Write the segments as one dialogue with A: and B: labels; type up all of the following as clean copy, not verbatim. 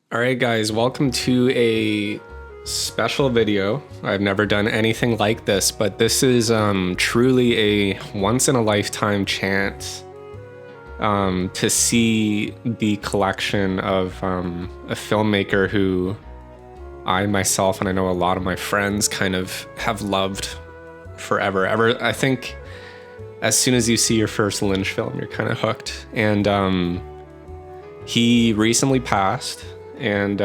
A: All right, guys, welcome to a special video. I've never done anything like this, but this is truly a once in a lifetime chance to see the collection of a filmmaker who I myself and I know a lot of my friends kind of have loved forever. I think as soon as you see your first Lynch film, you're kind of hooked. And he recently passed. And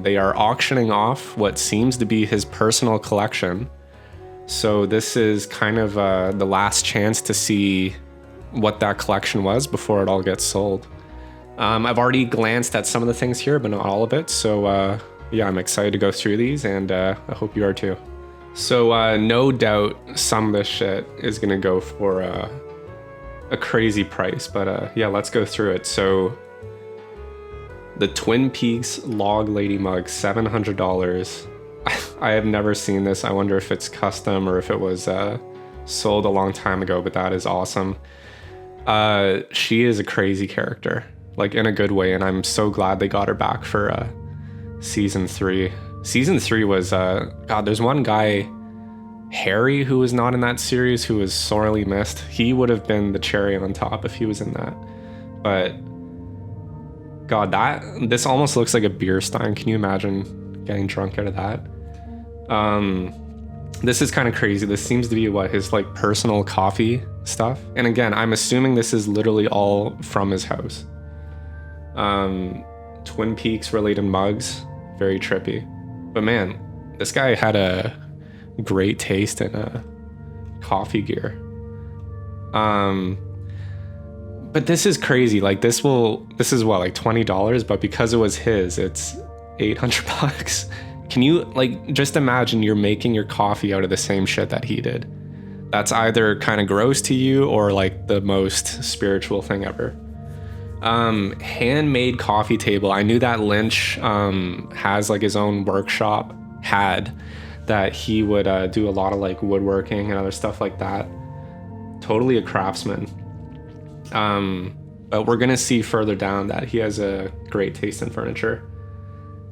A: they are auctioning off what seems to be his personal collection. So this is kind of the last chance to see what that collection was before it all gets sold. I've already glanced at some of the things here, but not all of it. So yeah, I'm excited to go through these, and I hope you are too. So no doubt some of this shit is gonna go for a crazy price, but yeah, let's go through it. So the Twin Peaks Log Lady mug, $700. I have never seen this. I wonder if it's custom or if it was sold a long time ago, but that is awesome. She is a crazy character, like in a good way, and I'm so glad they got her back for season 3. Season 3 was, God, there's one guy, Harry, who was not in that series, who was sorely missed. He would have been the cherry on top if he was in that. But God, this almost looks like a beer stein. Can you imagine getting drunk out of that? This is kind of crazy. This seems to be his like personal coffee stuff. And again, I'm assuming this is literally all from his house. Twin Peaks related mugs, very trippy. But man, this guy had a great taste in coffee gear. But this is crazy. Like this is what, like $20, but because it was his, it's $800. Can you like just imagine you're making your coffee out of the same shit that he did? That's either kind of gross to you or like the most spiritual thing ever. Handmade coffee table. I knew that Lynch has like his own workshop, that he would do a lot of like woodworking and other stuff like that. Totally a craftsman. But we're gonna see further down that he has a great taste in furniture.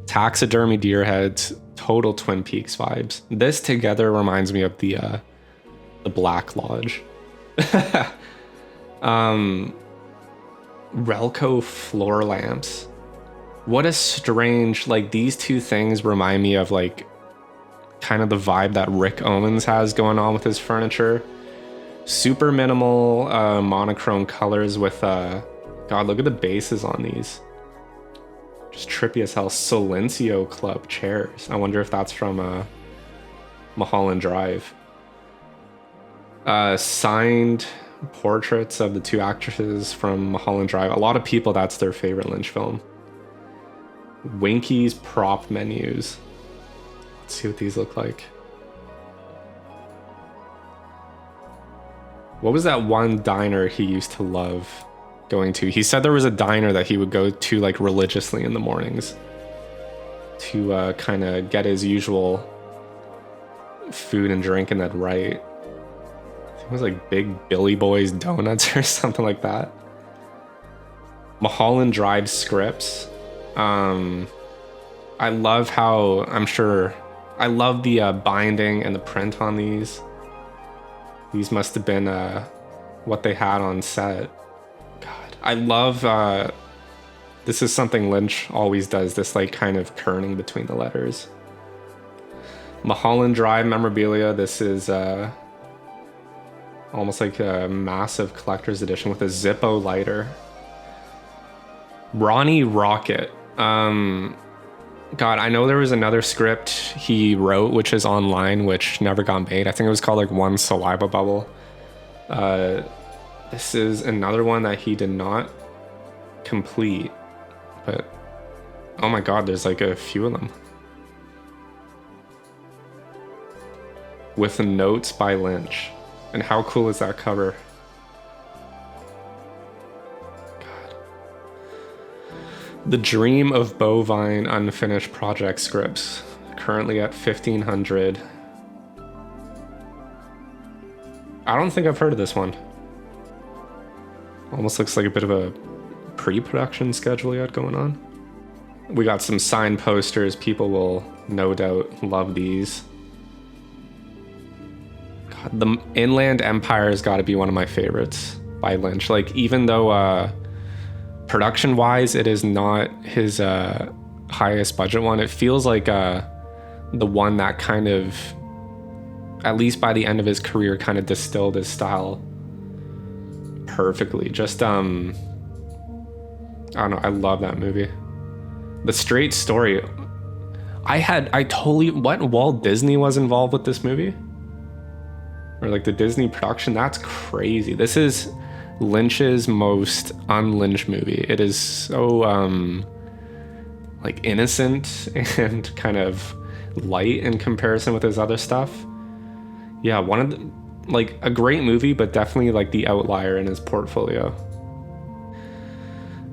A: Taxidermy deer heads, total Twin Peaks vibes. This together reminds me of the Black Lodge. Relco floor lamps. What a strange, like these two things remind me of like kind of the vibe that Rick Owens has going on with his furniture. Super minimal monochrome colors with God, look at the bases on these. Just trippy as hell. Silencio Club chairs. I wonder if that's from Mulholland Drive. Signed portraits of the two actresses from Mulholland Drive. A lot of people, that's their favorite Lynch film. Winky's prop menus. Let's see what these look like. What was that one diner he used to love going to? He said there was a diner that he would go to like religiously in the mornings to kind of get his usual food and drink and then right. I think it was like Big Billy Boy's Donuts or something like that. Mulholland Drive scripts. I love how, I love the binding and the print on these. These must have been what they had on set. God, I love, this is something Lynch always does, this like kind of kerning between the letters. Mulholland Drive memorabilia. This is almost like a massive collector's edition with a Zippo lighter. Ronnie Rocket. God, I know there was another script he wrote, which is online, which never got made. I think it was called like One Saliva Bubble. This is another one that he did not complete, but oh my God, there's like a few of them. With notes by Lynch. And how cool is that cover? The Dream of Bovine unfinished project scripts, currently at 1,500. I don't think I've heard of this one. Almost looks like a bit of a pre-production schedule you had going on. We got some signed posters. People will no doubt love these. God, the Inland Empire has got to be one of my favorites by Lynch. Like, even though production wise it is not his highest budget one, it feels like the one that kind of, at least by the end of his career, kind of distilled his style perfectly. Just I don't know, I love that movie. The straight story. What, Walt Disney was involved with this movie? Or like the Disney production? That's crazy. This is Lynch's most un-Lynch movie. It is so like innocent and kind of light in comparison with his other stuff. Yeah, one of the, like, a great movie, but definitely like the outlier in his portfolio.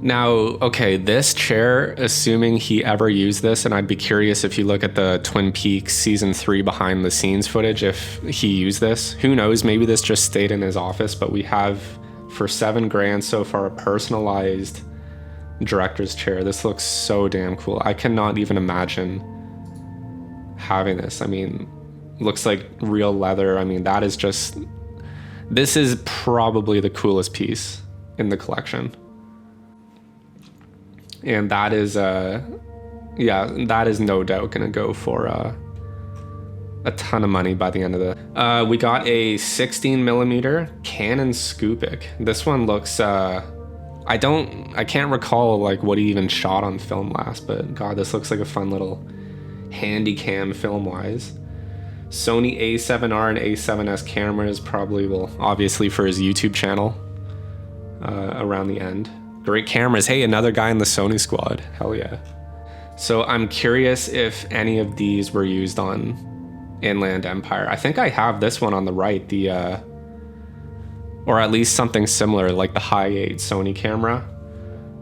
A: Now, okay, this chair, assuming he ever used this, and I'd be curious if you look at the Twin Peaks season 3 behind the scenes footage, if he used this. Who knows, maybe this just stayed in his office, but we have for $7,000 so far a personalized director's chair. This looks so damn cool. I cannot even imagine having this. I mean, looks like real leather. I mean, that is just, this is probably the coolest piece in the collection. And that is yeah, that is no doubt gonna go for a ton of money by the end of the we got a 16mm Canon Scoopik. This one looks I can't recall like what he even shot on film last, but god, this looks like a fun little handy cam film wise. Sony A7R and A7S cameras, probably will, obviously for his YouTube channel around the end. Great cameras. Hey, another guy in the Sony squad. Hell yeah. So I'm curious if any of these were used on Inland Empire. I think I have this one on the right, the or at least something similar, like the Hi8 Sony camera.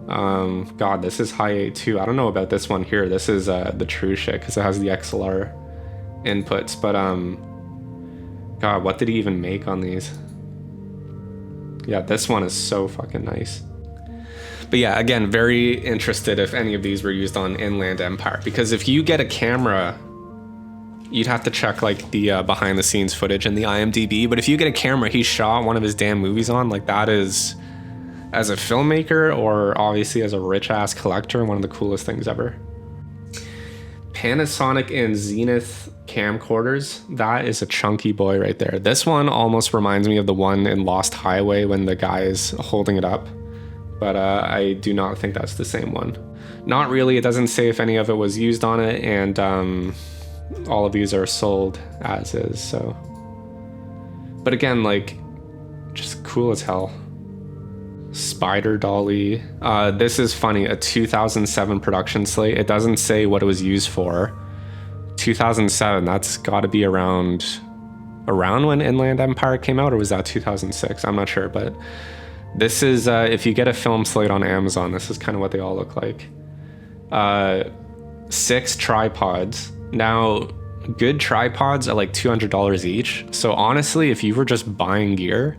A: God, this is Hi8 too. I don't know about this one here. This is the true shit because it has the XLR inputs. But God, what did he even make on these? Yeah, this one is so fucking nice. But yeah, again, very interested if any of these were used on Inland Empire, because if you get a camera, you'd have to check like the behind the scenes footage in the IMDb. But if you get a camera he shot one of his damn movies on, like, that is, as a filmmaker or obviously as a rich ass collector, one of the coolest things ever. Panasonic and Zenith camcorders. That is a chunky boy right there. This one almost reminds me of the one in Lost Highway when the guy is holding it up. But I do not think that's the same one. Not really. It doesn't say if any of it was used on it, and all of these are sold as is, so. But again, like, just cool as hell. Spider Dolly. This is funny, a 2007 production slate. It doesn't say what it was used for. 2007, that's gotta be around when Inland Empire came out, or was that 2006? I'm not sure, but this is, if you get a film slate on Amazon, this is kind of what they all look like. 6 tripods. Now, good tripods are like $200 each. So honestly, if you were just buying gear,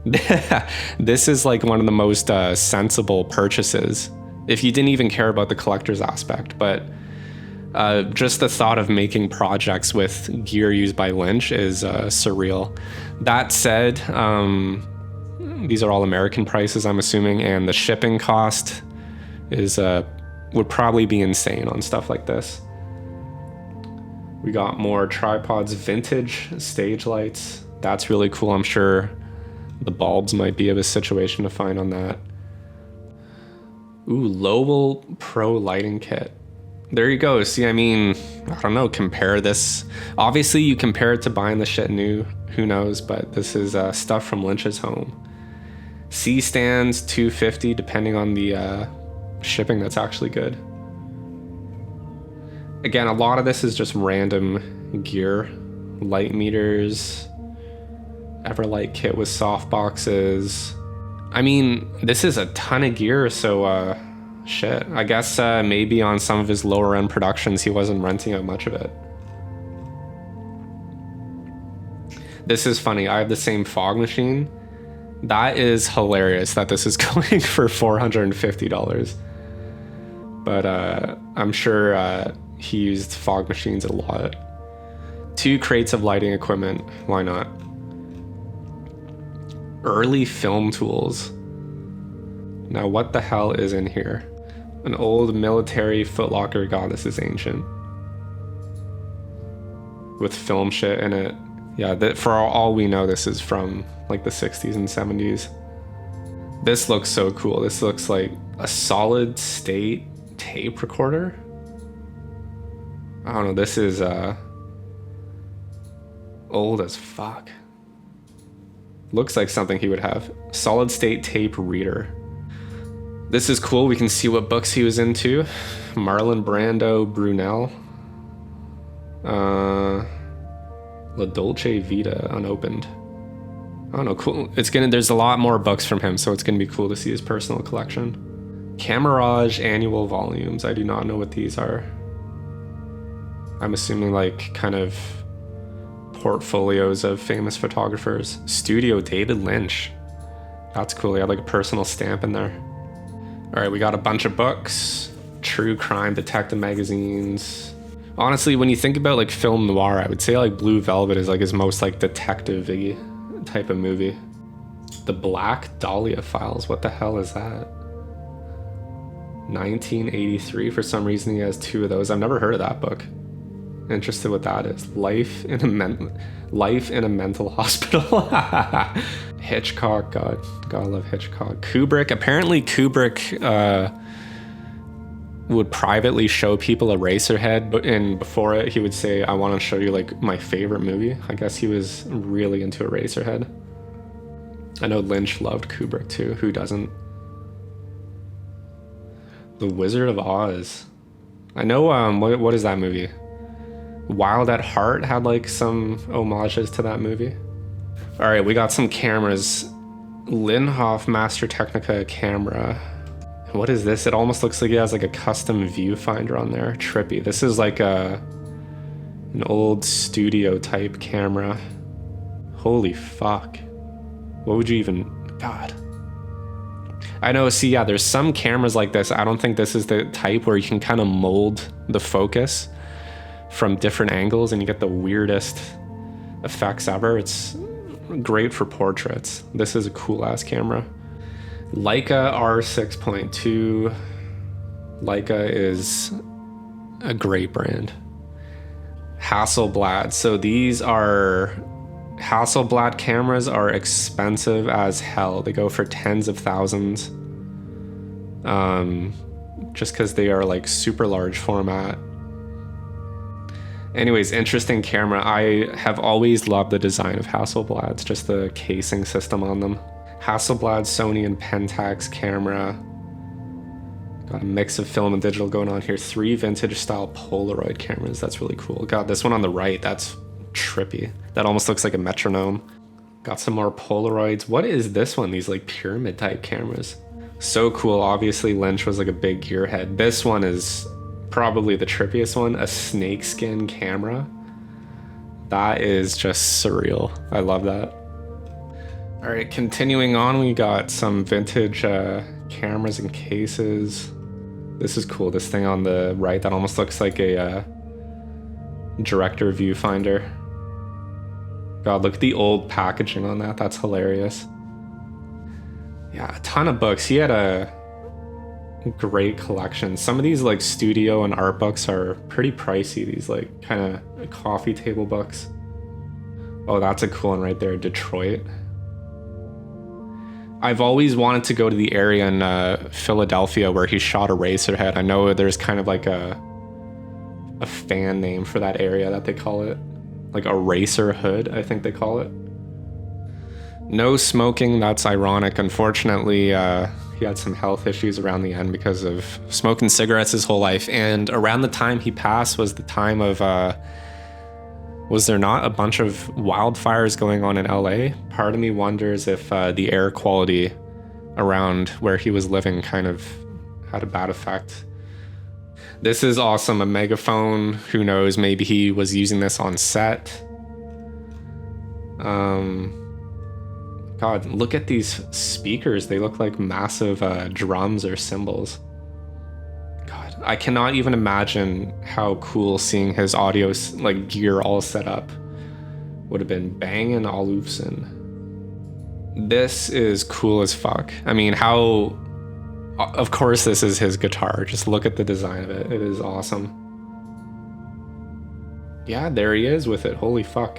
A: this is like one of the most sensible purchases, if you didn't even care about the collector's aspect. But just the thought of making projects with gear used by Lynch is surreal. That said, these are all American prices, I'm assuming, and the shipping cost is would probably be insane on stuff like this. We got more tripods, vintage stage lights. That's really cool. I'm sure the bulbs might be of a situation to find on that. Ooh, Lowell Pro lighting kit. There you go. See, I mean, I don't know, compare this. Obviously, you compare it to buying the shit new, who knows, but this is stuff from Lynch's home. C-stands, $250, depending on the shipping. That's actually good. Again, a lot of this is just random gear. Light meters, Everlight kit with soft boxes. I mean, this is a ton of gear, so shit. I guess maybe on some of his lower end productions he wasn't renting out much of it. This is funny. I have the same fog machine. That is hilarious that this is going for $450. but I'm sure he used fog machines a lot. 2 crates of lighting equipment, why not? Early film tools. Now what the hell is in here? An old military footlocker. God, this is ancient. With film shit in it. Yeah, for all we know, this is from like the 60s and 70s. This looks so cool. This looks like a solid state tape recorder. I don't know, this is old as fuck. Looks like something he would have. Solid state tape reader. This is cool. We can see what books he was into. Marlon Brando, Brunel. La Dolce Vita, unopened. I don't know, cool. There's a lot more books from him, so it's gonna be cool to see his personal collection. Camarage annual volumes. I do not know what these are. I'm assuming like kind of portfolios of famous photographers. Studio David Lynch. That's cool. He had like a personal stamp in there. All right, we got a bunch of books, true crime detective magazines. Honestly, when you think about like film noir, I would say like Blue Velvet is like his most like detective-y type of movie. The Black Dahlia Files. What the hell is that? 1983. For some reason, he has 2 of those. I've never heard of that book. Interested what that is. Life in a mental hospital. Hitchcock. God, I love Hitchcock. Kubrick. Apparently, Kubrick would privately show people Eraserhead, and before it, he would say, "I want to show you like my favorite movie." I guess he was really into Eraserhead. I know Lynch loved Kubrick too. Who doesn't? The Wizard of Oz. I know. What is that movie? Wild at Heart had like some homages to that movie. All right, we got some cameras. Linhof Master Technica camera. What is this? It almost looks like it has like a custom viewfinder on there. Trippy. This is like an old studio type camera. Holy fuck. What would you even... God. I know, see, yeah, there's some cameras like this. I don't think this is the type where you can kind of mold the focus from different angles and you get the weirdest effects ever. It's great for portraits. This is a cool ass camera. Leica R6.2. Leica is a great brand. Hasselblad. So these are... Hasselblad cameras are expensive as hell. They go for tens of thousands. Just because they are like super large format. Anyways, interesting camera. I have always loved the design of Hasselblads, just the casing system on them. Hasselblad, Sony, and Pentax camera. Got a mix of film and digital going on here. 3 vintage style Polaroid cameras. That's really cool. God, this one on the right, that's trippy. That almost looks like a metronome. Got some more Polaroids. What is this one? These like pyramid type cameras. So cool. Obviously Lynch was like a big gearhead. This one is probably the trippiest one. A snakeskin camera. That is just surreal. I love that. All right, continuing on, we got some vintage cameras and cases. This is cool. This thing on the right that almost looks like a director viewfinder. God, look at the old packaging on that. That's hilarious. Yeah, a ton of books. He had a great collection. Some of these like studio and art books are pretty pricey. These like kind of coffee table books. Oh, that's a cool one right there. Detroit. I've always wanted to go to the area in Philadelphia where he shot Eraserhead. I know there's kind of like a fan name for that area that they call it. Like Eraserhead, I think they call it. No smoking, that's ironic. Unfortunately, he had some health issues around the end because of smoking cigarettes his whole life. And around the time he passed was the time of, was there not a bunch of wildfires going on in LA? Part of me wonders if the air quality around where he was living kind of had a bad effect. This is awesome, a megaphone. Who knows, maybe he was using this on set. God, look at these speakers. They look like massive drums or cymbals. God, I cannot even imagine how cool seeing his audio like gear all set up would have been. Bang & Olufsen. This is cool as fuck. I mean, how... Of course this is his guitar. Just look at the design of it. It is awesome. Yeah, there he is with it. Holy fuck.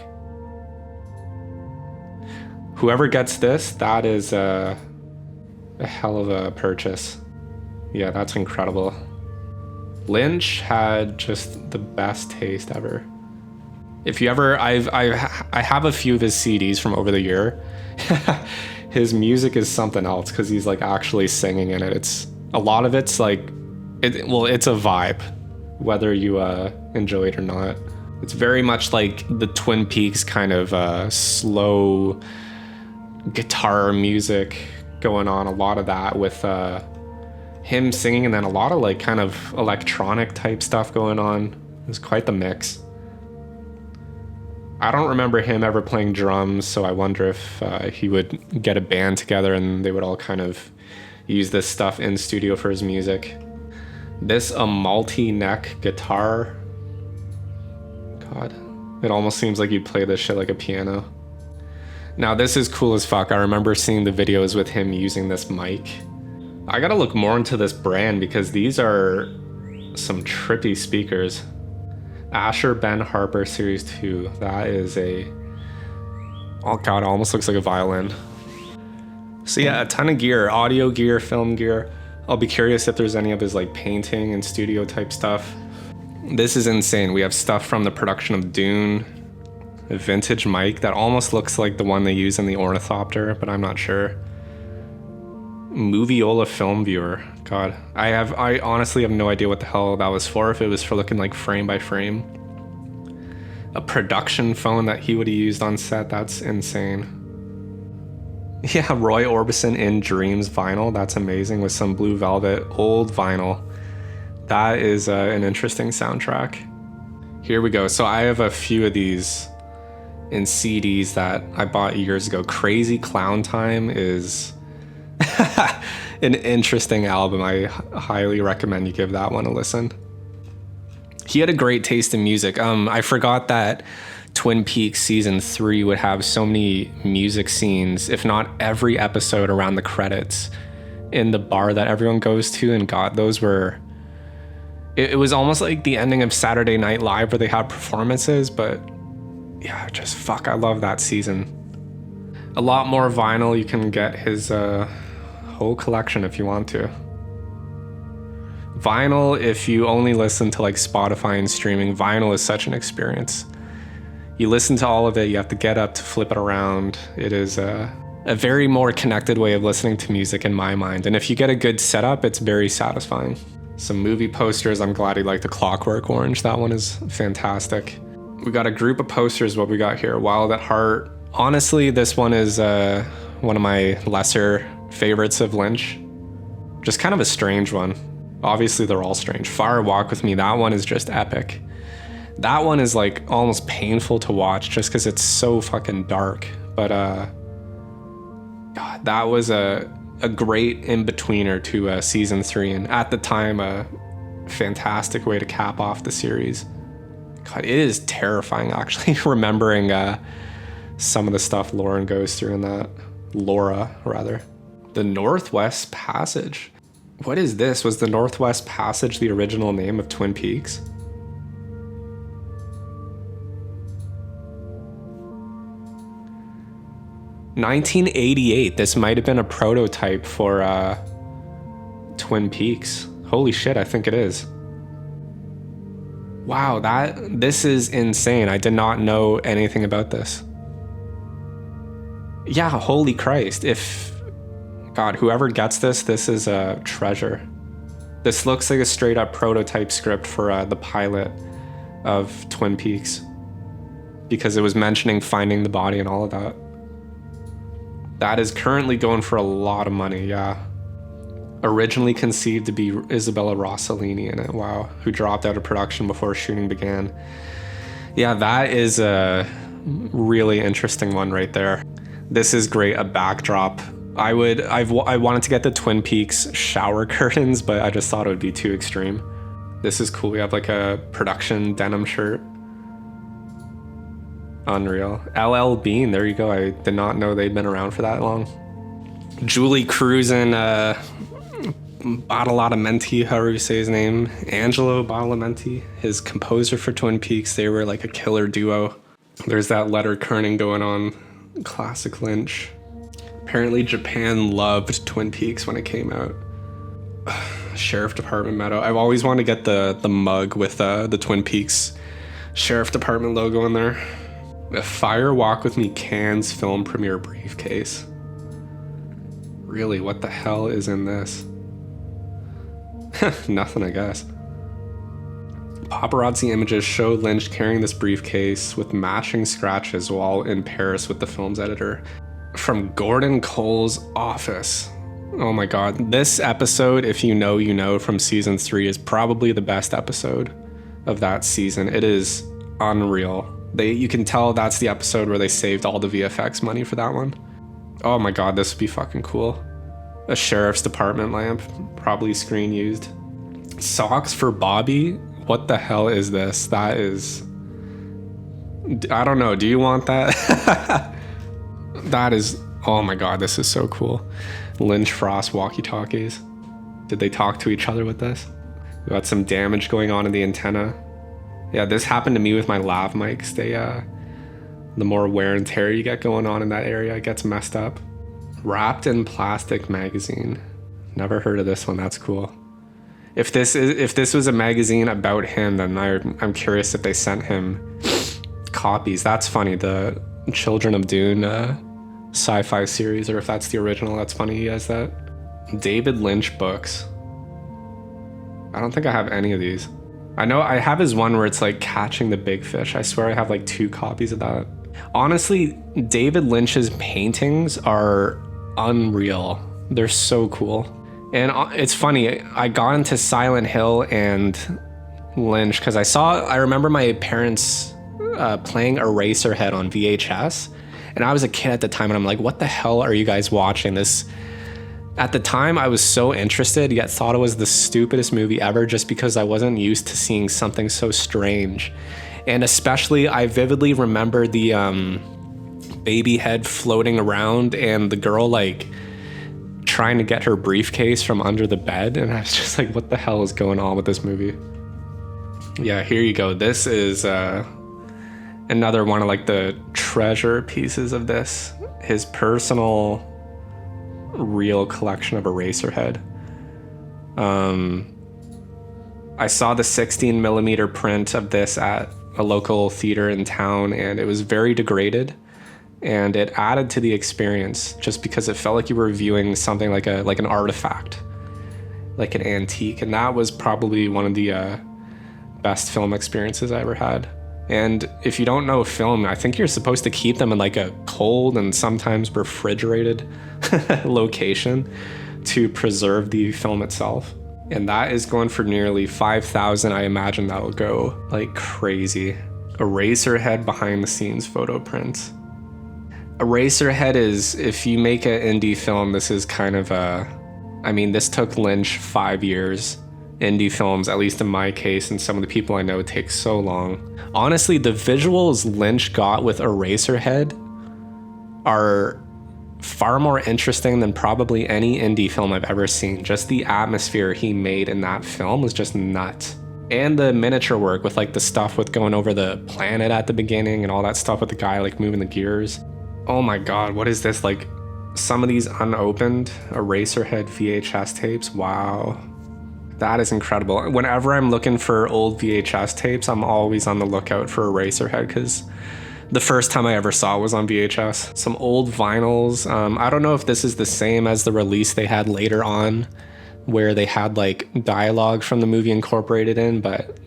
A: Whoever gets this, that is a hell of a purchase. Yeah, that's incredible. Lynch had just the best taste ever. If you ever, I have a few of his CDs from over the year. His music is something else because he's like actually singing in it. It's a lot of it's like, it's a vibe, whether you enjoy it or not. It's very much like the Twin Peaks kind of slow guitar music going on. A lot of that with him singing, and then a lot of like kind of electronic type stuff going on. It was quite the mix. I don't remember him ever playing drums, so I wonder if he would get a band together and they would all kind of use this stuff in studio for his music. This a multi-neck guitar. God, it almost seems like you'd play this shit like a piano. Now this is cool as fuck. I remember seeing the videos with him using this mic. I gotta look more into this brand because these are some trippy speakers. Asher Ben Harper Series 2. That is a... Oh god, it almost looks like a violin. So yeah, a ton of gear. Audio gear, film gear. I'll be curious if there's any of his like painting and studio type stuff. This is insane. We have stuff from the production of Dune. A vintage mic that almost looks like the one they use in the Ornithopter, but I'm not sure. Moviola film viewer. God, I honestly have no idea what the hell that was for, if it was for looking like frame by frame. A production phone that he would have used on set. That's insane. Yeah, Roy Orbison in Dreams vinyl. That's amazing, with some Blue Velvet old vinyl. That is an interesting soundtrack. Here we go. So I have a few of these in CDs that I bought years ago. Crazy Clown Time is an interesting album. I highly recommend you give that one a listen. He had a great taste in music. I forgot that Twin Peaks season 3 would have so many music scenes, if not every episode, around the credits in the bar that everyone goes to. And God, those were... It was almost like the ending of Saturday Night Live where they had performances, but yeah, just fuck, I love that season. A lot more vinyl. You can get his whole collection if you want to. Vinyl, if you only listen to like Spotify and streaming, vinyl is such an experience. You listen to all of it, you have to get up to flip it around. It is a very more connected way of listening to music in my mind. And if you get a good setup, it's very satisfying. Some movie posters. I'm glad he liked the Clockwork Orange. That one is fantastic. We got a group of posters. What we got here? Wild at Heart. Honestly, this one is one of my lesser favorites of Lynch. Just kind of a strange one. Obviously, they're all strange. Fire Walk With Me. That one is just epic. That one is like almost painful to watch just because it's so fucking dark. But God, that was a great in-betweener to season 3, and at the time a fantastic way to cap off the series. God, it is terrifying actually remembering some of the stuff Lauren goes through in that. Laura, rather. The Northwest Passage. What is this? Was the Northwest Passage the original name of Twin Peaks? $1988. This might have been a prototype for Twin Peaks. Holy shit, I think it is. Wow, this is insane. I did not know anything about this. Yeah, holy Christ. God, whoever gets this is a treasure. This looks like a straight up prototype script for the pilot of Twin Peaks, because it was mentioning finding the body and all of that. That is currently going for a lot of money, yeah. Originally conceived to be Isabella Rossellini in it, wow, who dropped out of production before shooting began. Yeah, that is a really interesting one right there. This is great, a backdrop. I wanted to get the Twin Peaks shower curtains, but I just thought it would be too extreme. This is cool. We have like a production denim shirt. Unreal. LL Bean, there you go. I did not know they'd been around for that long. Julie Cruisin, Badalamenti, however you say his name. Angelo Badalamenti, his composer for Twin Peaks. They were like a killer duo. There's that letter kerning going on. Classic Lynch. Apparently Japan loved Twin Peaks when it came out. Sheriff Department motto. I've always wanted to get the mug with the Twin Peaks Sheriff Department logo in there. A Fire Walk With Me Cannes film premiere briefcase. Really, what the hell is in this? Nothing, I guess. Paparazzi images show Lynch carrying this briefcase with matching scratches while in Paris with the film's editor. From Gordon Cole's office. Oh my god. This episode, if you know, you know, from season 3 is probably the best episode of that season. It is unreal. You can tell that's the episode where they saved all the VFX money for that one. Oh my god, this would be fucking cool. A sheriff's department lamp, probably screen used. Socks for Bobby? What the hell is this? That is... I don't know, do you want that? That is... Oh my god, this is so cool. Lynch Frost walkie-talkies. Did they talk to each other with this? We got some damage going on in the antenna. Yeah, this happened to me with my lav mics. The more wear and tear you get going on in that area, it gets messed up. Wrapped in Plastic magazine. Never heard of this one. That's cool. If this was a magazine about him, then I'm curious if they sent him copies. That's funny. The Children of Dune sci-fi series, or if that's the original, that's funny he has that. David Lynch books. I don't think I have any of these. I know I have his one where it's like Catching the Big Fish. I swear I have like 2 copies of that. Honestly, David Lynch's paintings are unreal. They're so cool. And it's funny, I got into Silent Hill and Lynch because I remember my parents playing Eraserhead on VHS. And I was a kid at the time and I'm like, what the hell are you guys watching? This... At the time, I was so interested, yet thought it was the stupidest movie ever just because I wasn't used to seeing something so strange. And especially, I vividly remember the baby head floating around and the girl, like, trying to get her briefcase from under the bed. And I was just like, what the hell is going on with this movie? Yeah, here you go. This is another one of, like, the treasure pieces of this. His personal... real collection of Eraserhead. I saw the 16mm print of this at a local theater in town and it was very degraded and it added to the experience just because it felt like you were viewing something like an artifact, like an antique, and that was probably one of the best film experiences I ever had. And if you don't know film, I think you're supposed to keep them in like a cold and sometimes refrigerated location to preserve the film itself. And that is going for nearly 5,000. I imagine that'll go like crazy. Eraserhead behind the scenes photo prints. Eraserhead is, if you make an indie film, this is kind of I mean, this took Lynch 5 years. Indie films, at least in my case, and some of the people I know, take so long. Honestly, the visuals Lynch got with Eraserhead are far more interesting than probably any indie film I've ever seen. Just the atmosphere he made in that film was just nuts. And the miniature work with like the stuff with going over the planet at the beginning and all that stuff with the guy like moving the gears. Oh my god, what is this? Like some of these unopened Eraserhead VHS tapes, wow. That is incredible. Whenever I'm looking for old VHS tapes, I'm always on the lookout for Eraserhead because the first time I ever saw it was on VHS. Some old vinyls. I don't know if this is the same as the release they had later on where they had like dialogue from the movie incorporated in, but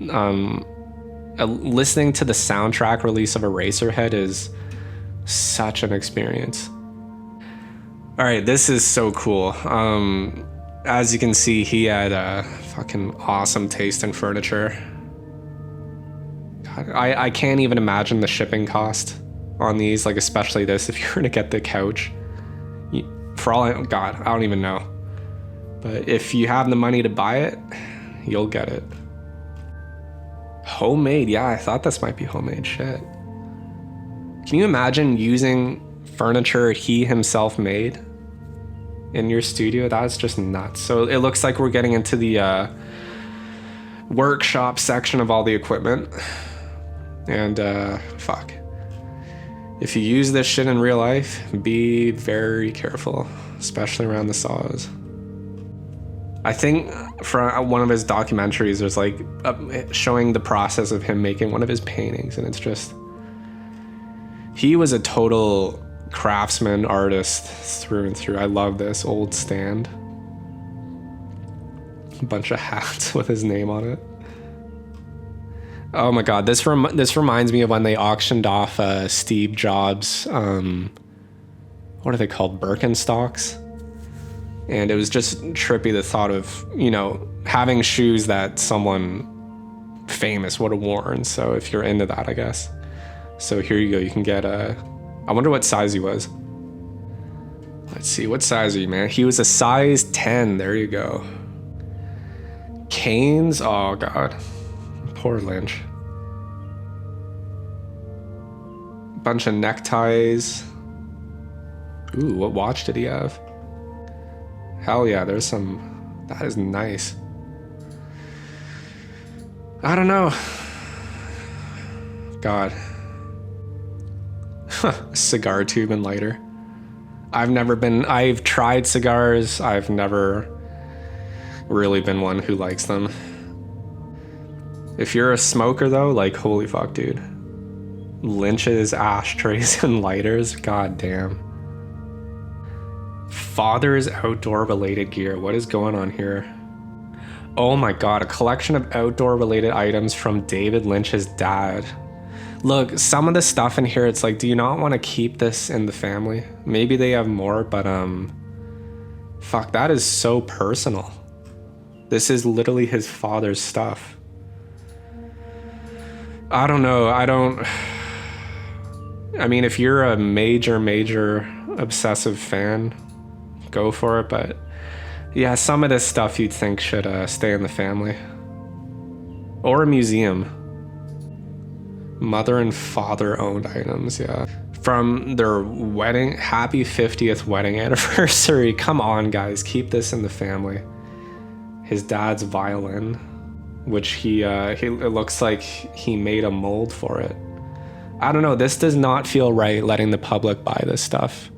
A: listening to the soundtrack release of Eraserhead is such an experience. All right, this is so cool. As you can see, he had a fucking awesome taste in furniture. God, I can't even imagine the shipping cost on these, like especially this, if you were to get the couch. For all God, I don't even know. But if you have the money to buy it, you'll get it. Homemade, yeah, I thought this might be homemade. Shit. Can you imagine using furniture he himself made in your studio? That's just nuts. So it looks like we're getting into the workshop section of all the equipment. And fuck. If you use this shit in real life, be very careful, especially around the saws. I think for one of his documentaries, there's like showing the process of him making one of his paintings, and it's just, he was a total craftsman, artist through and through. I love this old stand. A bunch of hats with his name on it. Oh my god, this reminds me of when they auctioned off Steve Jobs, what are they called, Birkenstocks? And it was just trippy, the thought of, you know, having shoes that someone famous would have worn. So if you're into that, I guess. So here you go, you can get I wonder what size he was. Let's see, what size are you, man? He was a size 10, there you go. Canes, oh god. Poor Lynch. Bunch of neckties. Ooh, what watch did he have? Hell yeah, there's some, that is nice. I don't know. God. Cigar tube and lighter. I've tried cigars. I've never really been one who likes them. If you're a smoker though, like holy fuck, dude. Lynch's ashtrays and lighters, god damn. Father's outdoor related gear. What is going on here? Oh my god, a collection of outdoor related items from David Lynch's dad. Look, some of the stuff in here, it's like, do you not want to keep this in the family? Maybe they have more, but fuck, that is so personal. This is literally his father's stuff. I don't know, I mean, if you're a major obsessive fan, go for it, but yeah, some of this stuff you'd think should stay in the family. Or a museum. Mother and father owned items, yeah. From their wedding, happy 50th wedding anniversary. Come on, guys, keep this in the family. His dad's violin, which it looks like he made a mold for it. I don't know, this does not feel right letting the public buy this stuff.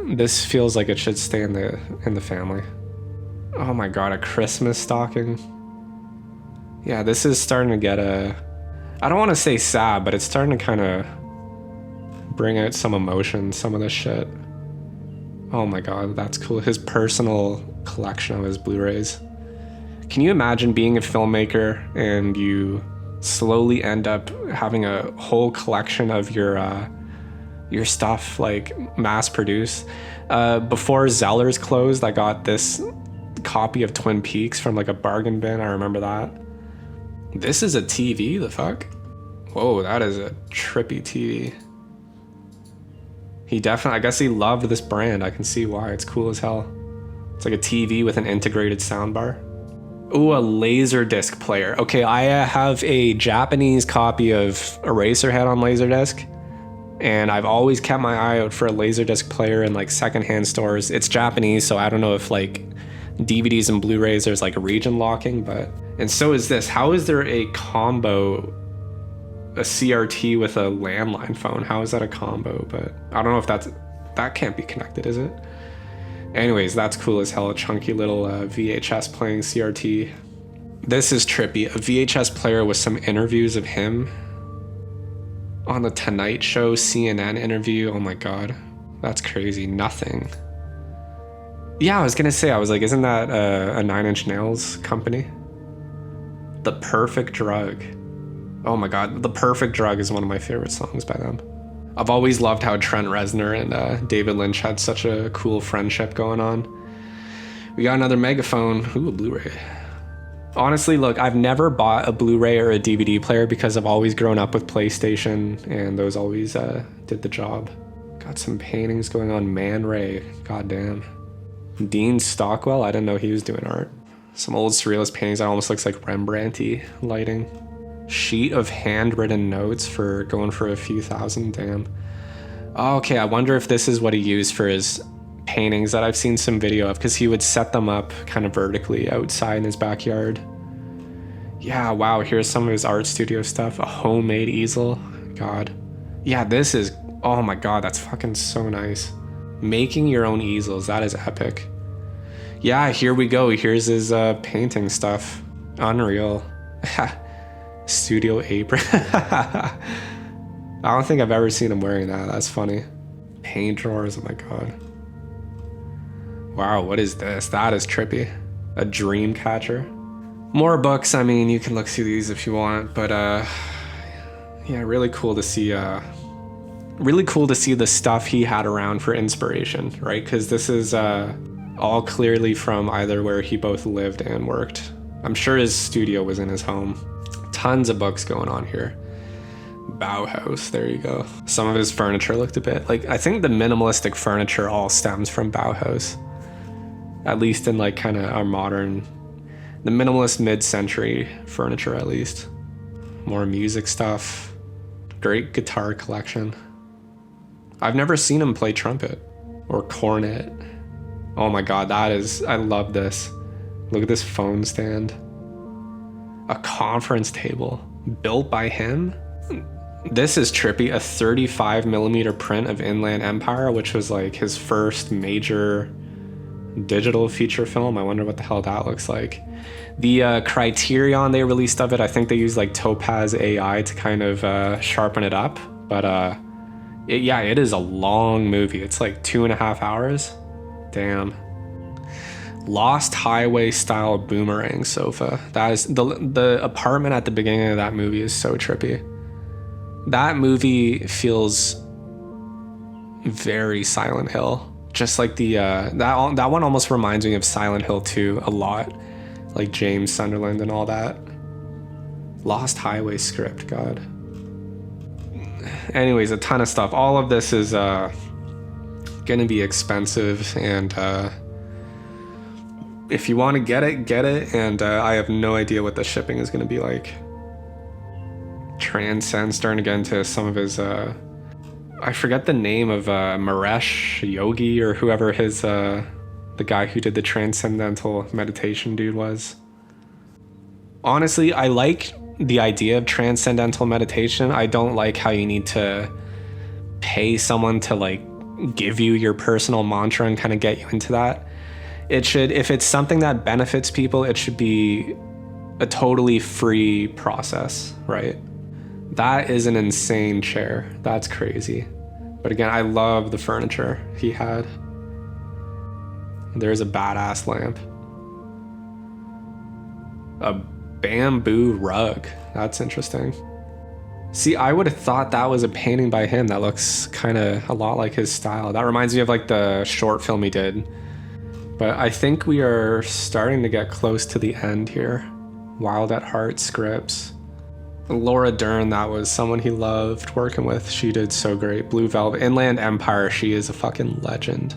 A: This feels like it should stay in the family. Oh my god, a Christmas stocking. Yeah, this is starting to get I don't want to say sad, but it's starting to kind of bring out some emotion, some of this shit. Oh my god, that's cool. His personal collection of his Blu-rays. Can you imagine being a filmmaker and you slowly end up having a whole collection of your stuff, like mass produced? Before Zeller's closed, I got this copy of Twin Peaks from like a bargain bin. I remember that. This is a TV, the fuck? Whoa, that is a trippy TV. He definitely, I guess he loved this brand. I can see why, it's cool as hell. It's like a TV with an integrated soundbar. Ooh, a Laserdisc player. Okay, I have a Japanese copy of Eraserhead on Laserdisc, and I've always kept my eye out for a Laserdisc player in like secondhand stores. It's Japanese, so I don't know if like DVDs and Blu-rays there's like a region locking, but... And so is this. How is there a combo, a CRT with a landline phone? How is that a combo? But I don't know if that can't be connected, is it? Anyways, that's cool as hell. A chunky little VHS playing CRT. This is trippy. A VHS player with some interviews of him on the Tonight Show CNN interview. Oh my god, that's crazy. Nothing. Yeah, I was gonna say, I was like, isn't that a Nine Inch Nails company? The Perfect Drug. Oh my god, The Perfect Drug is one of my favorite songs by them. I've always loved how Trent Reznor and David Lynch had such a cool friendship going on. We got another megaphone. Ooh, a Blu-ray. Honestly, look, I've never bought a Blu-ray or a DVD player because I've always grown up with PlayStation, and those always did the job. Got some paintings going on. Man Ray, goddamn. Dean Stockwell, I didn't know he was doing art. Some old surrealist paintings that almost looks like Rembrandt-y lighting. Sheet of handwritten notes for going for a few thousand, damn. Oh, okay, I wonder if this is what he used for his paintings that I've seen some video of, because he would set them up kind of vertically outside in his backyard. Yeah, wow, here's some of his art studio stuff. A homemade easel, God. Yeah, this is, oh my God, that's fucking so nice. Making your own easels, that is epic. Yeah, here we go. Here's his painting stuff. Unreal. Studio apron. I don't think I've ever seen him wearing that. That's funny. Paint drawers, oh my God. Wow, what is this? That is trippy. A dream catcher. More books, I mean, you can look through these if you want, but yeah, really cool to see the stuff he had around for inspiration, right? Because this is all clearly from either where he both lived and worked. I'm sure his studio was in his home. Tons of books going on here. Bauhaus, there you go. Some of his furniture looked a bit like, I think the minimalistic furniture all stems from Bauhaus. At least in like kind of our modern, the minimalist mid-century furniture at least. More music stuff. Great guitar collection. I've never seen him play trumpet or cornet. Oh my God, that is, I love this. Look at this phone stand. A conference table built by him. This is trippy, a 35mm print of Inland Empire, which was like his first major digital feature film. I wonder what the hell that looks like. The criterion they released of it, I think they used like Topaz AI to kind of sharpen it up. But yeah, it is a long movie. It's like 2.5 hours. Damn. Lost Highway style boomerang sofa. That is the apartment at the beginning of that movie is so trippy. That movie feels very Silent Hill. Just like the that one almost reminds me of Silent Hill 2 a lot. Like James Sunderland and all that. Lost Highway script, God. Anyways, a ton of stuff. All of this is gonna be expensive, and if you want to get it, and I have no idea what the shipping is gonna be like. Transcend, starting to get into some of his I forget the name of Maresh Yogi or whoever his the guy who did the transcendental meditation dude was. Honestly, I like the idea of transcendental meditation. I don't like how you need to pay someone to like give you your personal mantra and kind of get you into that. It should, if it's something that benefits people, it should be a totally free process, right? That is an insane chair. That's crazy. But again, I love the furniture he had. There's a badass lamp. A bamboo rug. That's interesting. See, I would have thought that was a painting by him. That looks kind of a lot like his style. That reminds me of like the short film he did. But I think we are starting to get close to the end here. Wild at Heart scripts. Laura Dern, that was someone he loved working with. She did so great. Blue Velvet. Inland Empire, she is a fucking legend.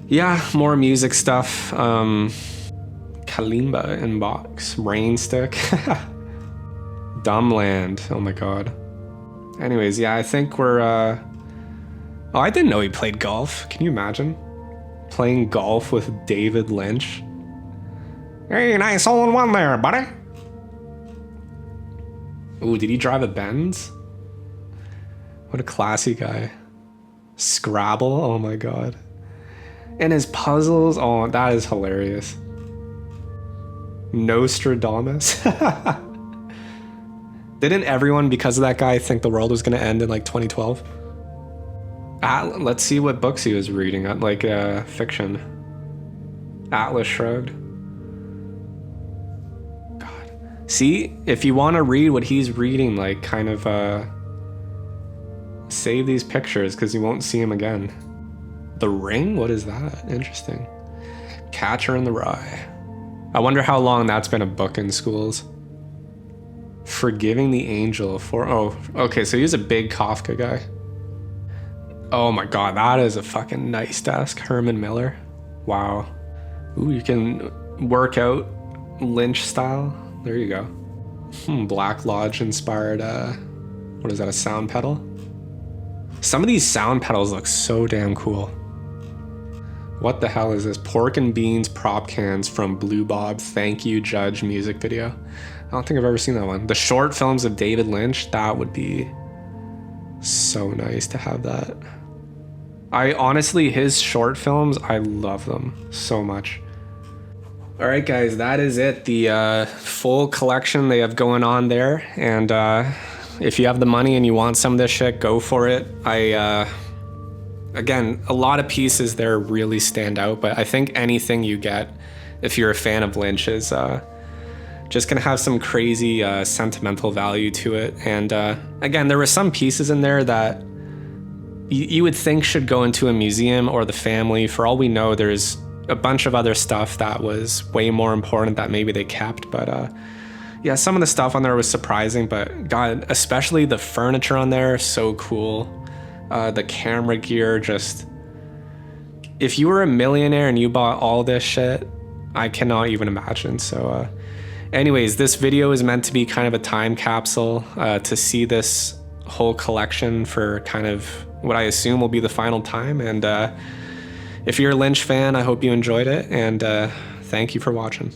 A: Yeah, more music stuff. Kalimba in box. Rainstick. Dumbland. Oh my God. Anyways, yeah, I think we're... Oh, I didn't know he played golf. Can you imagine? Playing golf with David Lynch. Hey, nice hole-in-one there, buddy. Ooh, did he drive a Benz? What a classy guy. Scrabble, oh my God. And his puzzles, oh, that is hilarious. Nostradamus. Didn't everyone, because of that guy, think the world was going to end in like 2012? Let's see what books he was reading, like fiction. Atlas Shrugged. See, if you want to read what he's reading, like kind of save these pictures because you won't see him again. The Ring? What is that? Interesting. Catcher in the Rye. I wonder how long that's been a book in schools. Forgiving the Angel for... Oh, okay, so he's a big Kafka guy. Oh my God, that is a fucking nice desk. Herman Miller. Wow. Ooh, you can work out Lynch style. There you go. Black Lodge inspired, what is that, a sound pedal? Some of these sound pedals look so damn cool. What the hell is this? Pork and Beans prop cans from Blue Bob Thank You Judge music video. I don't think I've ever seen that one. The short films of David Lynch, that would be so nice to have that. I honestly, his short films, I love them so much. All right, guys, that is it. The full collection they have going on there. And if you have the money and you want some of this shit, go for it. Again, a lot of pieces there really stand out, but I think anything you get, if you're a fan of Lynch, is just gonna have some crazy sentimental value to it. And again, there were some pieces in there that you would think should go into a museum or the family. For all we know, there's a bunch of other stuff that was way more important that maybe they kept. But yeah, some of the stuff on there was surprising, but God, especially the furniture on there, so cool. The camera gear, just, if you were a millionaire and you bought all this shit, I cannot even imagine. So anyways, this video is meant to be kind of a time capsule to see this whole collection for kind of what I assume will be the final time. And if you're a Lynch fan, I hope you enjoyed it, and thank you for watching.